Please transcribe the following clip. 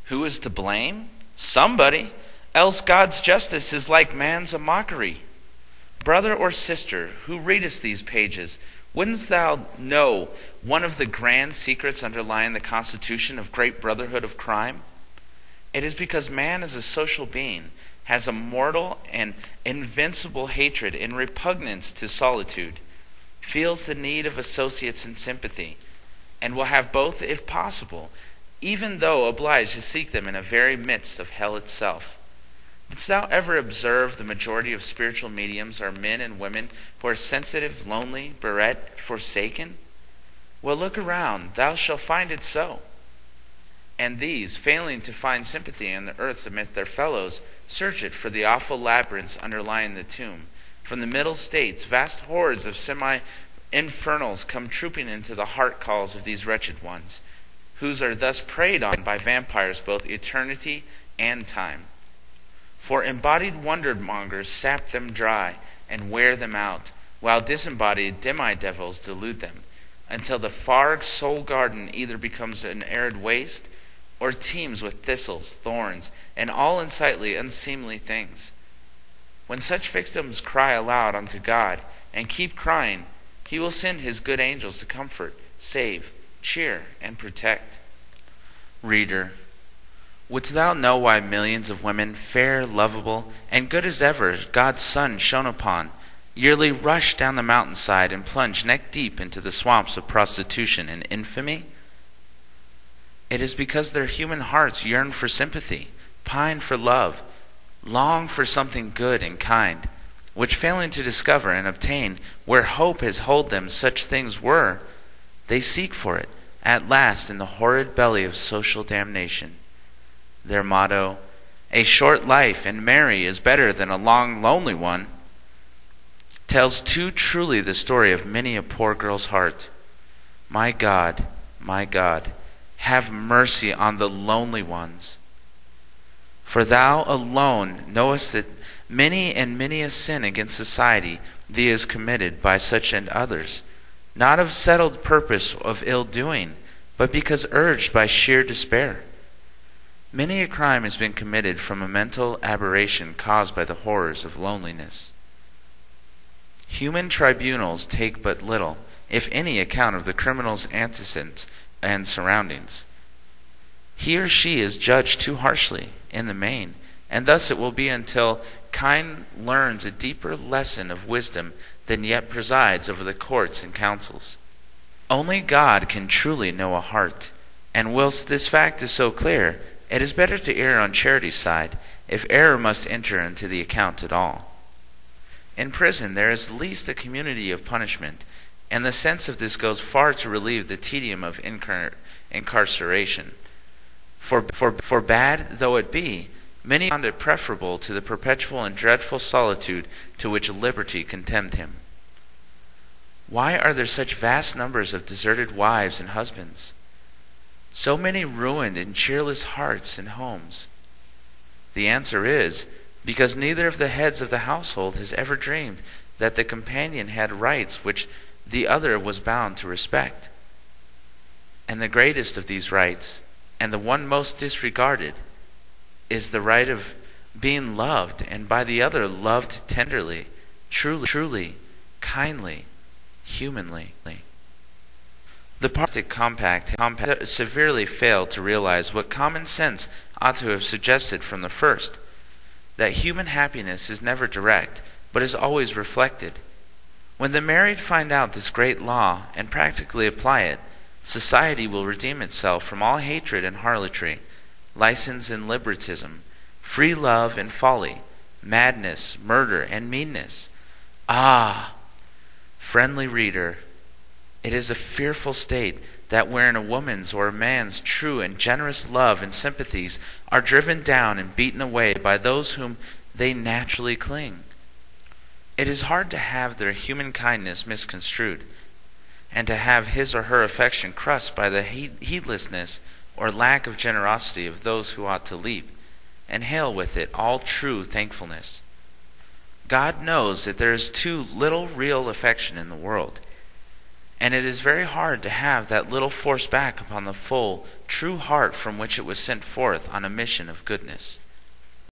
Who is to blame? Somebody, else God's justice is like man's a mockery. Brother or sister, who readest these pages, wouldn't thou know one of the grand secrets underlying the constitution of great brotherhood of crime? It is because man as a social being has a mortal and invincible hatred and repugnance to solitude, feels the need of associates and sympathy, and will have both if possible, even though obliged to seek them in the very midst of hell itself. Didst thou ever observe the majority of spiritual mediums are men and women who are sensitive, lonely, bereft, forsaken? Well, look around, thou shalt find it so. And these, failing to find sympathy on the earth amid their fellows, search it for the awful labyrinths underlying the tomb. From the middle states, vast hordes of semi-infernals come trooping into the heart calls of these wretched ones, whose are thus preyed on by vampires both eternity and time. For embodied wonder-mongers sap them dry and wear them out, while disembodied demi-devils delude them, until the far soul garden either becomes an arid waste or teems with thistles, thorns, and all unsightly, unseemly things. When such victims cry aloud unto God, and keep crying, he will send his good angels to comfort, save, cheer, and protect. Reader, wouldst thou know why millions of women, fair, lovable, and good as ever God's sun shone upon, yearly rush down the mountainside and plunge neck deep into the swamps of prostitution and infamy? It is because their human hearts yearn for sympathy, pine for love, long for something good and kind, which failing to discover and obtain where hope has told them such things were, they seek for it at last in the horrid belly of social damnation. Their motto, "A short life and merry is better than a long lonely one," tells too truly the story of many a poor girl's heart. My God, have mercy on the lonely ones. For thou alone knowest that many and many a sin against society thee is committed by such and others, not of settled purpose of ill doing, but because urged by sheer despair. Many a crime has been committed from a mental aberration caused by the horrors of loneliness. Human tribunals take but little, if any, account of the criminal's antecedents and surroundings. He or she is judged too harshly, in the main, and thus it will be until kind learns a deeper lesson of wisdom than yet presides over the courts and councils. Only God can truly know a heart, and whilst this fact is so clear, it is better to err on charity's side, if error must enter into the account at all. In prison there is least a community of punishment, and the sense of this goes far to relieve the tedium of incarceration. For bad though it be, many found it preferable to the perpetual and dreadful solitude to which liberty condemned him. Why are there such vast numbers of deserted wives and husbands? So many ruined and cheerless hearts and homes? The answer is, because neither of the heads of the household has ever dreamed that the companion had rights which the other was bound to respect. And the greatest of these rights, and the one most disregarded, is the right of being loved, and by the other loved tenderly, truly, kindly, humanly. The Partic Compact severely failed to realize what common sense ought to have suggested from the first, that human happiness is never direct, but is always reflected. When the married find out this great law and practically apply it, society will redeem itself from all hatred and harlotry, license and liberatism, free love and folly, madness, murder, and meanness. Ah, friendly reader, it is a fearful state that wherein a woman's or a man's true and generous love and sympathies are driven down and beaten away by those whom they naturally cling. It is hard to have their human kindness misconstrued, and to have his or her affection crushed by the heedlessness or lack of generosity of those who ought to leap, and hail with it all true thankfulness. God knows that there is too little real affection in the world, And it is very hard to have that little force back upon the full, true heart from which it was sent forth on a mission of goodness.